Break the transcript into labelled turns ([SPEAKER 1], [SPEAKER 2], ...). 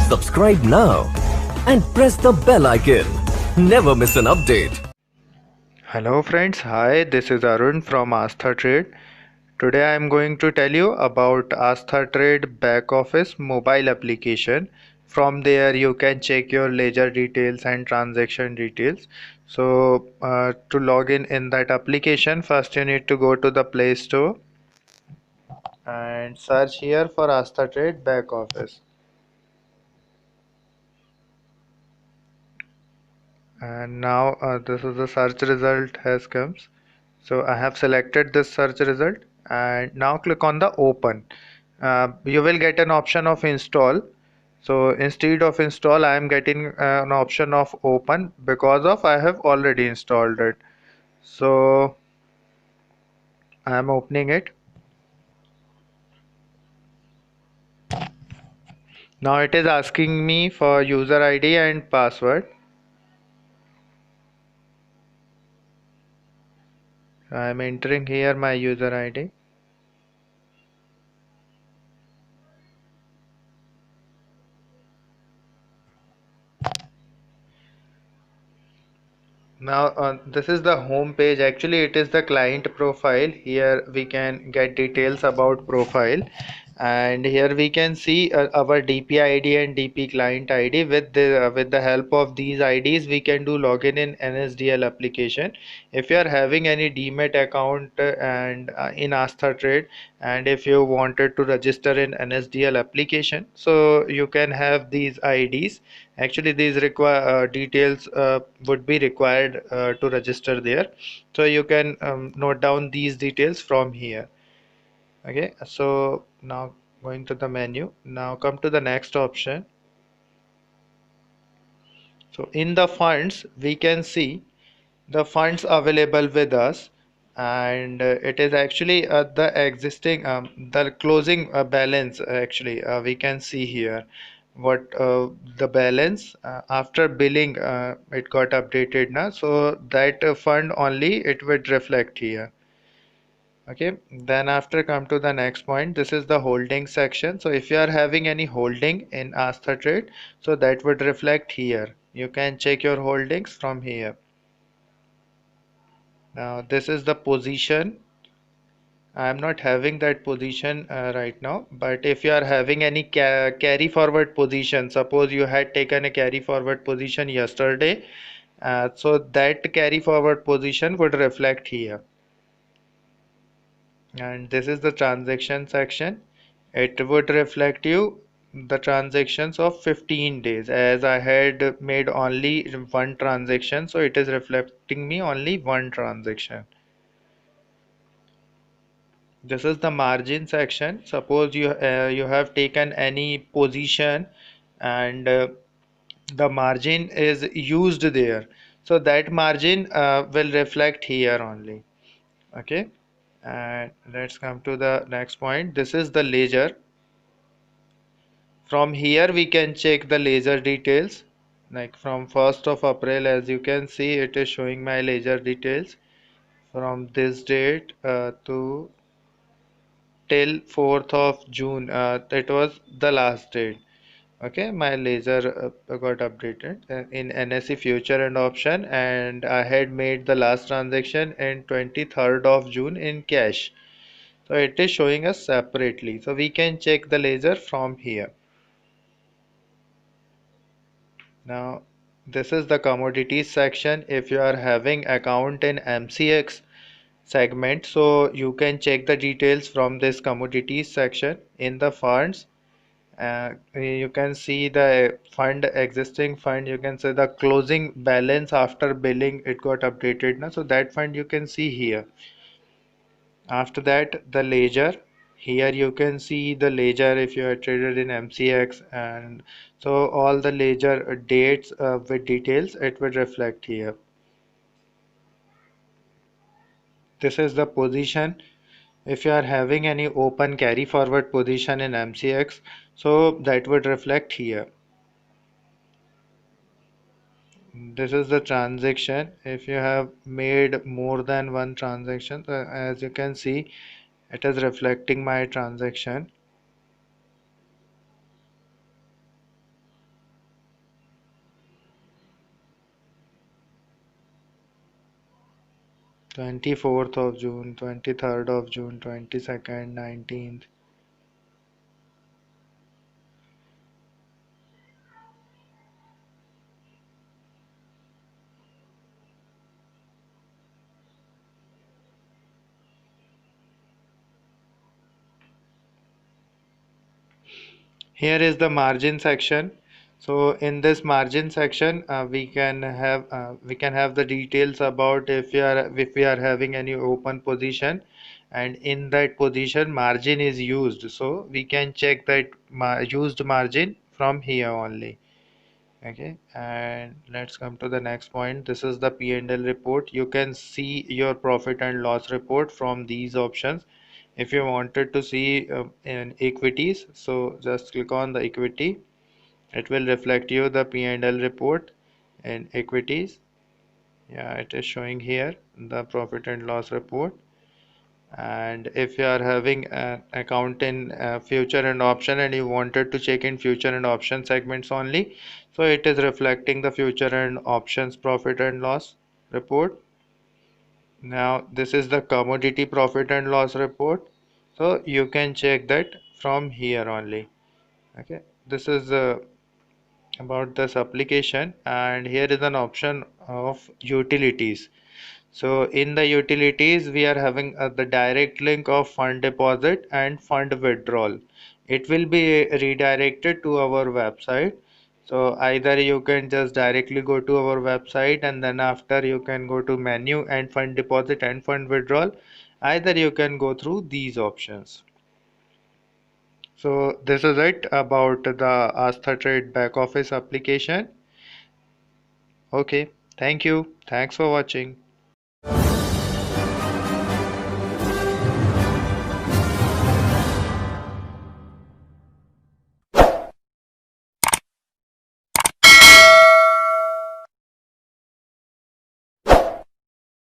[SPEAKER 1] Subscribe now and press the bell icon. Never miss an update.
[SPEAKER 2] Hello friends, hi, this is Arun from Astha Trade. Today I am going to tell you about Astha Trade back office mobile application. From there you can check your ledger details and transaction details. So to log in that application, first you need to go to the Play Store and search here for Astha Trade back office. And now this is the search result has comes. So I have selected this search result and now click on the open. You will get an option of install. So instead of install I am getting an option of open because of I have already installed it. So I am opening it. Now it is asking me for user ID and password. I am entering here my user ID. Now this is the home page. Actually it is the client profile. Here we can get details about profile, and here we can see our DP ID and DP client ID. With the help of these IDs we can do login in NSDL application. If you are having any Demat account and in Astha Trade, and if you wanted to register in NSDL application, so you can have these IDs. Actually these require details would be required to register there, so you can note down these details from here. Okay, so now going to the menu, now come to the next option. So in the funds we can see the funds available with us, and it is actually the existing the closing balance. Actually we can see here what the balance after billing it got updated now, so that fund only it would reflect here. Okay, then after come to the next point, this is the holding section. So if you are having any holding in Astha Trade, so that would reflect here. You can check your holdings from here. Now this is the position. I am not having that position right now, but if you are having any carry forward position, suppose you had taken a carry forward position yesterday, so that carry forward position would reflect here. And this is the transaction section. It would reflect you the transactions of 15 days, as I had made only one transaction, so it is reflecting me only one transaction. This is the margin section. Suppose you have taken any position and the margin is used there, so that margin will reflect here only. Okay, and let's come to the next point. This is the ledger. From here we can check the ledger details, like from 1st of April, as you can see it is showing my ledger details from this date to till 4th of June. That was the last date. Okay, my ledger got updated in NSE future and option, and I had made the last transaction in 23rd of June in cash. So it is showing us separately. So we can check the ledger from here. Now this is the commodities section. If you are having account in MCX segment, so you can check the details from this commodities section. In the funds, you can see the fund, existing fund, you can see the closing balance after billing it got updated now, so that fund you can see here. After that the ledger, here you can see the ledger if you are traded in MCX, and so all the ledger dates with details it would reflect here. This is the position. If you are having any open carry forward position in MCX, so that would reflect here. This is the transaction. If you have made more than one transaction, as you can see it is reflecting my transaction. 24th of June, 23rd of June, 22nd, 19th. Here is the margin section. So in this margin section, we can have the details about if we are having any open position, and in that position margin is used. So we can check that used margin from here only. Okay, and let's come to the next point. This is the P&L report. You can see your profit and loss report from these options. If you wanted to see in equities, so just click on the equity. It will reflect you the P&L report in equities. Yeah, it is showing here the profit and loss report. And if you are having an account in future and option and you wanted to check in future and option segments only, so it is reflecting the future and options profit and loss report. Now this is the commodity profit and loss report, so you can check that from here only. Okay, this is about this application, and here is an option of utilities. So in the utilities, we are having the direct link of fund deposit and fund withdrawal. It will be redirected to our website. So either you can just directly go to our website, and then after you can go to menu and fund deposit and fund withdrawal. Either you can go through these options. So this is it about the AsthaTrade back office application. Okay, thank you. Thanks for watching.